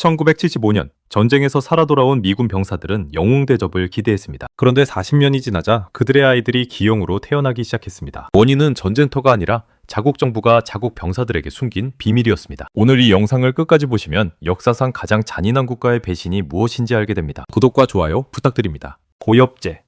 1975년 전쟁에서 살아 돌아온 미군 병사들은 영웅 대접을 기대했습니다. 그런데 40년이 지나자 그들의 아이들이 기형으로 태어나기 시작했습니다. 원인은 전쟁터가 아니라 자국 정부가 자국 병사들에게 숨긴 비밀이었습니다. 오늘 이 영상을 끝까지 보시면 역사상 가장 잔인한 국가의 배신이 무엇인지 알게 됩니다. 구독과 좋아요 부탁드립니다. 고엽제.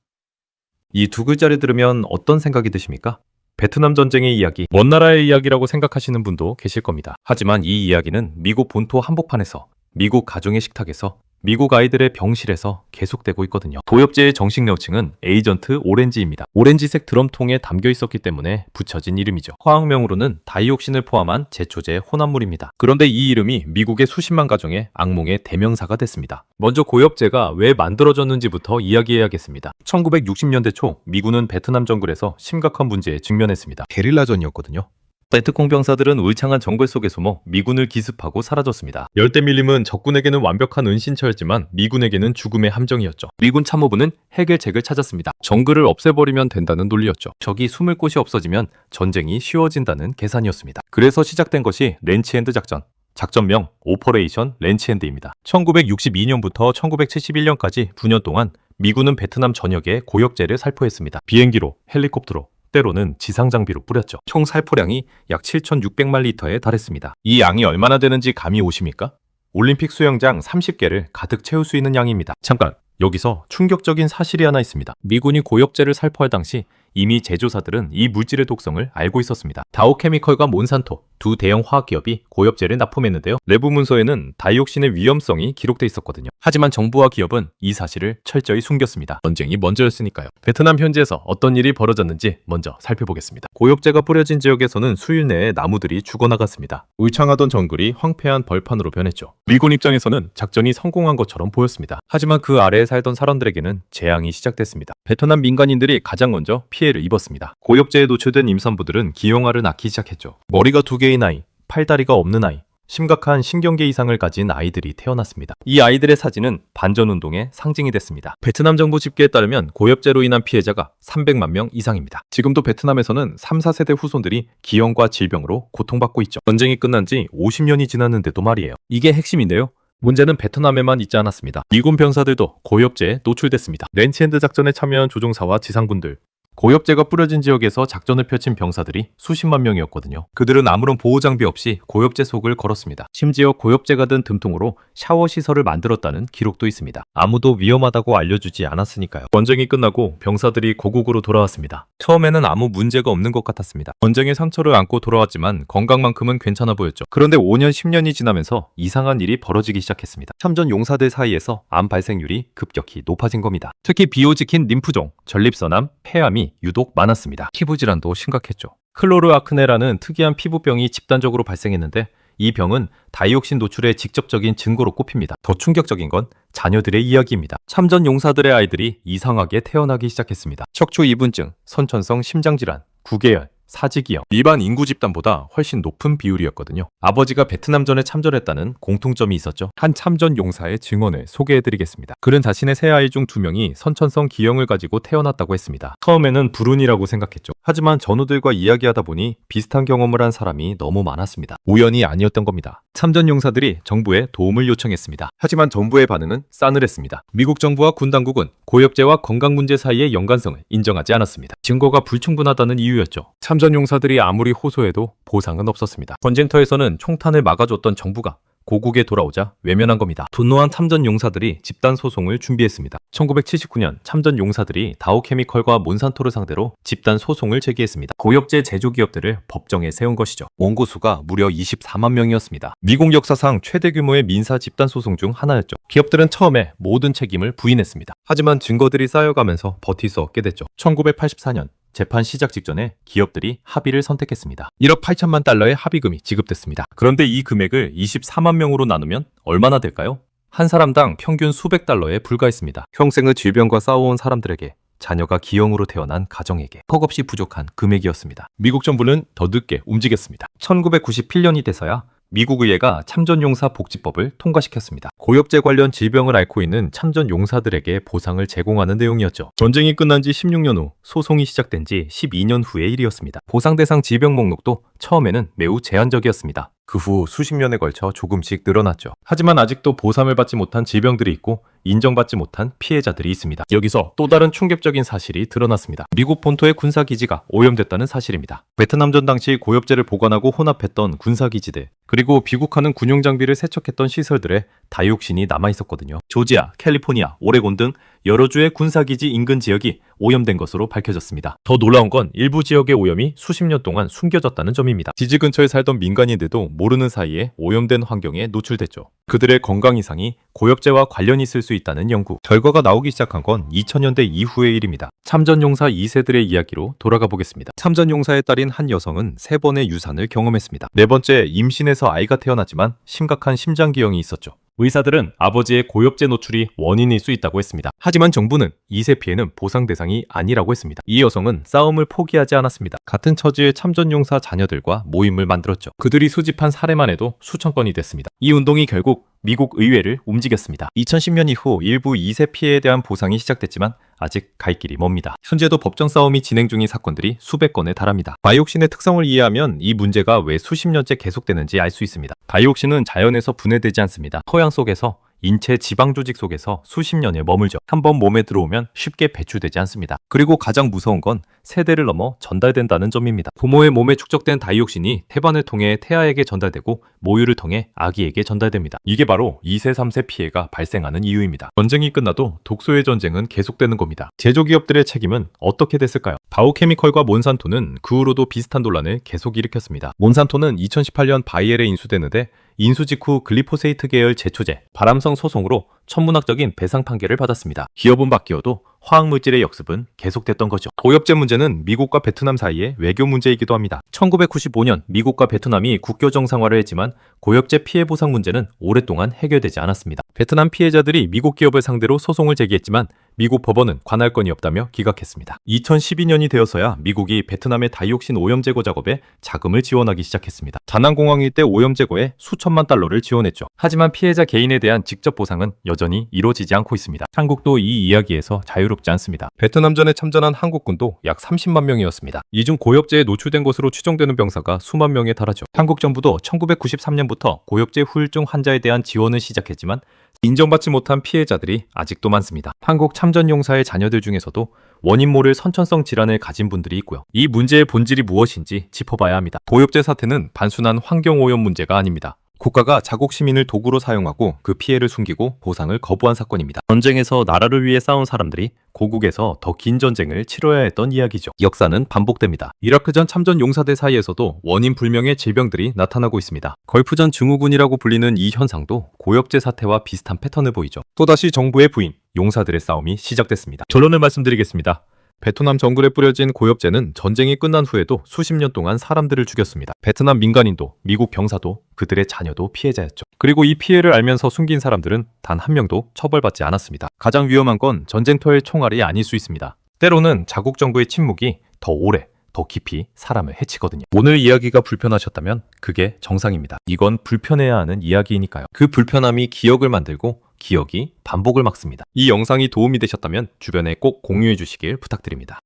이 두 글자를 들으면 어떤 생각이 드십니까? 베트남 전쟁의 이야기, 먼 나라의 이야기라고 생각하시는 분도 계실 겁니다. 하지만 이 이야기는 미국 본토 한복판에서, 미국 가정의 식탁에서, 미국 아이들의 병실에서 계속되고 있거든요. 고엽제의 정식 명칭은 에이전트 오렌지입니다. 오렌지색 드럼통에 담겨 있었기 때문에 붙여진 이름이죠. 화학명으로는 다이옥신을 포함한 제초제 혼합물입니다. 그런데 이 이름이 미국의 수십만 가정의 악몽의 대명사가 됐습니다. 먼저 고엽제가 왜 만들어졌는지부터 이야기해야겠습니다. 1960년대 초 미군은 베트남 정글에서 심각한 문제에 직면했습니다. 게릴라전이었거든요. 베트콩 병사들은 울창한 정글 속에 숨어 미군을 기습하고 사라졌습니다. 열대밀림은 적군에게는 완벽한 은신처였지만 미군에게는 죽음의 함정이었죠. 미군 참모부는 해결책을 찾았습니다. 정글을 없애버리면 된다는 논리였죠. 적이 숨을 곳이 없어지면 전쟁이 쉬워진다는 계산이었습니다. 그래서 시작된 것이 렌치핸드 작전. 작전명 오퍼레이션 렌치핸드입니다. 1962년부터 1971년까지 9년 동안 미군은 베트남 전역에 고엽제를 살포했습니다. 비행기로, 헬리콥터로, 때로는 지상 장비로 뿌렸죠. 총 살포량이 약 7,600만 리터에 달했습니다. 이 양이 얼마나 되는지 감이 오십니까? 올림픽 수영장 30개를 가득 채울 수 있는 양입니다. 잠깐, 여기서 충격적인 사실이 하나 있습니다. 미군이 고엽제를 살포할 당시 이미 제조사들은 이 물질의 독성을 알고 있었습니다. 다오케미컬과 몬산토 두 대형 화학기업이 고엽제를 납품했는데요. 내부 문서에는 다이옥신의 위험성이 기록돼 있었거든요. 하지만 정부와 기업은 이 사실을 철저히 숨겼습니다. 전쟁이 먼저였으니까요. 베트남 현지에서 어떤 일이 벌어졌는지 먼저 살펴보겠습니다. 고엽제가 뿌려진 지역에서는 수일 내에 나무들이 죽어나갔습니다. 울창하던 정글이 황폐한 벌판으로 변했죠. 미군 입장에서는 작전이 성공한 것처럼 보였습니다. 하지만 그 아래에 살던 사람들에게는 재앙이 시작됐습니다. 베트남 민간인들이 가장 먼저 피해를 입었습니다. 고엽제에 노출된 임산부들은 기형아를 낳기 시작했죠. 머리가 2개인 아이, 팔다리가 없는 아이, 심각한 신경계 이상을 가진 아이들이 태어났습니다. 이 아이들의 사진은 반전운동의 상징이 됐습니다. 베트남 정부 집계에 따르면 고엽제로 인한 피해자가 300만 명 이상입니다. 지금도 베트남에서는 3, 4세대 후손들이 기형과 질병으로 고통받고 있죠. 전쟁이 끝난 지 50년이 지났는데도 말이에요. 이게 핵심인데요. 문제는 베트남에만 있지 않았습니다. 미군 병사들도 고엽제에 노출됐습니다. 렌치핸드 작전에 참여한 조종사와 지상군들, 고엽제가 뿌려진 지역에서 작전을 펼친 병사들이 수십만 명이었거든요. 그들은 아무런 보호장비 없이 고엽제 속을 걸었습니다. 심지어 고엽제가 든 듬통으로 샤워 시설을 만들었다는 기록도 있습니다. 아무도 위험하다고 알려주지 않았으니까요. 전쟁이 끝나고 병사들이 고국으로 돌아왔습니다. 처음에는 아무 문제가 없는 것 같았습니다. 전쟁의 상처를 안고 돌아왔지만 건강만큼은 괜찮아 보였죠. 그런데 5년, 10년이 지나면서 이상한 일이 벌어지기 시작했습니다. 참전 용사들 사이에서 암 발생률이 급격히 높아진 겁니다. 특히 비오지킨 림프종, 전립선암, 폐암이 유독 많았습니다. 피부 질환도 심각했죠. 클로르아크네라는 특이한 피부병이 집단적으로 발생했는데 이 병은 다이옥신 노출의 직접적인 증거로 꼽힙니다. 더 충격적인 건 자녀들의 이야기입니다. 참전 용사들의 아이들이 이상하게 태어나기 시작했습니다. 척추 이분증, 선천성 심장질환, 구개열, 사직이형, 일반 인구 집단보다 훨씬 높은 비율이었거든요. 아버지가 베트남전에 참전했다는 공통점이 있었죠. 한 참전 용사의 증언을 소개해드리겠습니다. 그는 자신의 세 아이 중 2명이 선천성 기형을 가지고 태어났다고 했습니다. 처음에는 불운이라고 생각했죠. 하지만 전우들과 이야기하다 보니 비슷한 경험을 한 사람이 너무 많았습니다. 우연이 아니었던 겁니다. 참전 용사들이 정부에 도움을 요청했습니다. 하지만 정부의 반응은 싸늘했습니다. 미국 정부와 군 당국은 고엽제와 건강 문제 사이의 연관성을 인정하지 않았습니다. 증거가 불충분하다는 이유였죠. 참전 용사들이 아무리 호소해도 보상은 없었습니다. 전쟁터에서는 총탄을 막아줬던 정부가 고국에 돌아오자 외면한 겁니다. 분노한 참전 용사들이 집단 소송을 준비했습니다. 1979년 참전 용사들이 다오케미컬과 몬산토를 상대로 집단 소송을 제기했습니다. 고엽제 제조 기업들을 법정에 세운 것이죠. 원고 수가 무려 24만 명이었습니다. 미국 역사상 최대 규모의 민사 집단 소송 중 하나였죠. 기업들은 처음에 모든 책임을 부인했습니다. 하지만 증거들이 쌓여가면서 버틸 수 없게 됐죠. 1984년 재판 시작 직전에 기업들이 합의를 선택했습니다. 1억 8천만 달러의 합의금이 지급됐습니다. 그런데 이 금액을 24만 명으로 나누면 얼마나 될까요? 한 사람당 평균 수백 달러에 불과했습니다. 평생을 질병과 싸워온 사람들에게, 자녀가 기형으로 태어난 가정에게 턱없이 부족한 금액이었습니다. 미국 정부는 더 늦게 움직였습니다. 1997년이 돼서야 미국 의회가 참전용사 복지법을 통과시켰습니다. 고엽제 관련 질병을 앓고 있는 참전 용사들에게 보상을 제공하는 내용이었죠. 전쟁이 끝난 지 16년 후 소송이 시작된 지 12년 후의 일이었습니다. 보상 대상 질병 목록도 처음에는 매우 제한적이었습니다. 그 후 수십 년에 걸쳐 조금씩 늘어났죠. 하지만 아직도 보상을 받지 못한 질병들이 있고 인정받지 못한 피해자들이 있습니다. 여기서 또 다른 충격적인 사실이 드러났습니다. 미국 본토의 군사기지가 오염됐다는 사실입니다. 베트남전 당시 고엽제를 보관하고 혼합했던 군사기지들, 그리고 비국하는 군용 장비를 세척했던 시설들에 다이옥신이 남아있었거든요. 조지아, 캘리포니아, 오레곤 등 여러 주의 군사기지 인근 지역이 오염된 것으로 밝혀졌습니다. 더 놀라운 건 일부 지역의 오염이 수십 년 동안 숨겨졌다는 점입니다. 지지 근처에 살던 민간인들도 모르는 사이에 오염된 환경에 노출됐죠. 그들의 건강 이상이 고엽제와 관련이 있을 수 있다는 연구 결과가 나오기 시작한 건 2000년대 이후의 일입니다. 참전용사 2세들의 이야기로 돌아가 보겠습니다. 참전용사의 딸인 한 여성은 3번의 유산을 경험했습니다. 4번째 임신해서 아이가 태어났지만 심각한 심장기형이 있었죠. 의사들은 아버지의 고엽제 노출이 원인일 수 있다고 했습니다. 하지만 정부는 2세 피해는 보상 대상이 아니라고 했습니다. 이 여성은 싸움을 포기하지 않았습니다. 같은 처지의 참전용사 자녀들과 모임을 만들었죠. 그들이 수집한 사례만 해도 수천 건이 됐습니다. 이 운동이 결국 미국 의회를 움직였습니다. 2010년 이후 일부 2세 피해에 대한 보상이 시작됐지만 아직 갈 길이 멉니다. 현재도 법정 싸움이 진행 중인 사건들이 수백 건에 달합니다. 바이옥신의 특성을 이해하면 이 문제가 왜 수십 년째 계속되는지 알 수 있습니다. 바이옥신은 자연에서 분해되지 않습니다. 토양 속에서 인체 지방 조직 속에서 수십 년에 머물죠. 한번 몸에 들어오면 쉽게 배출되지 않습니다. 그리고 가장 무서운 건 세대를 넘어 전달된다는 점입니다. 부모의 몸에 축적된 다이옥신이 태반을 통해 태아에게 전달되고 모유를 통해 아기에게 전달됩니다. 이게 바로 2세, 3세 피해가 발생하는 이유입니다. 전쟁이 끝나도 독소의 전쟁은 계속되는 겁니다. 제조기업들의 책임은 어떻게 됐을까요? 바오케미컬과 몬산토는 그 후로도 비슷한 논란을 계속 일으켰습니다. 몬산토는 2018년 바이엘에 인수되는데 인수 직후 글리포세이트 계열 제초제, 발암성 소송으로 천문학적인 배상 판결을 받았습니다. 기업은 바뀌어도 화학물질의 역습은 계속됐던 거죠. 고엽제 문제는 미국과 베트남 사이의 외교 문제이기도 합니다. 1995년 미국과 베트남이 국교 정상화를 했지만 고엽제 피해 보상 문제는 오랫동안 해결되지 않았습니다. 베트남 피해자들이 미국 기업을 상대로 소송을 제기했지만 미국 법원은 관할 건이 없다며 기각했습니다. 2012년이 되어서야 미국이 베트남의 다이옥신 오염 제거 작업에 자금을 지원하기 시작했습니다. 다낭공항 일대 오염 제거에 수천만 달러를 지원했죠. 하지만 피해자 개인에 대한 직접 보상은 여전히 이루어지지 않고 있습니다. 한국도 이 이야기에서 자유롭지 않습니다. 베트남전에 참전한 한국군도 약 30만 명이었습니다. 이 중 고엽제에 노출된 것으로 추정되는 병사가 수만 명에 달하죠. 한국 정부도 1993년부터 고엽제 후유증 환자에 대한 지원을 시작했지만 인정받지 못한 피해자들이 아직도 많습니다. 한국 참전용사의 자녀들 중에서도 원인 모를 선천성 질환을 가진 분들이 있고요. 이 문제의 본질이 무엇인지 짚어봐야 합니다. 고엽제 사태는 단순한 환경오염 문제가 아닙니다. 국가가 자국 시민을 도구로 사용하고 그 피해를 숨기고 보상을 거부한 사건입니다. 전쟁에서 나라를 위해 싸운 사람들이 고국에서 더 긴 전쟁을 치러야 했던 이야기죠. 역사는 반복됩니다. 이라크전 참전 용사들 사이에서도 원인 불명의 질병들이 나타나고 있습니다. 걸프전 증후군이라고 불리는 이 현상도 고엽제 사태와 비슷한 패턴을 보이죠. 또다시 정부의 부인, 용사들의 싸움이 시작됐습니다. 결론을 말씀드리겠습니다. 베트남 정글에 뿌려진 고엽제는 전쟁이 끝난 후에도 수십 년 동안 사람들을 죽였습니다. 베트남 민간인도, 미국 병사도, 그들의 자녀도 피해자였죠. 그리고 이 피해를 알면서 숨긴 사람들은 단 한 명도 처벌받지 않았습니다. 가장 위험한 건 전쟁터의 총알이 아닐 수 있습니다. 때로는 자국 정부의 침묵이 더 오래, 더 깊이 사람을 해치거든요. 오늘 이야기가 불편하셨다면 그게 정상입니다. 이건 불편해야 하는 이야기이니까요. 그 불편함이 기억을 만들고 기억이 반복을 막습니다. 이 영상이 도움이 되셨다면 주변에 꼭 공유해 주시길 부탁드립니다.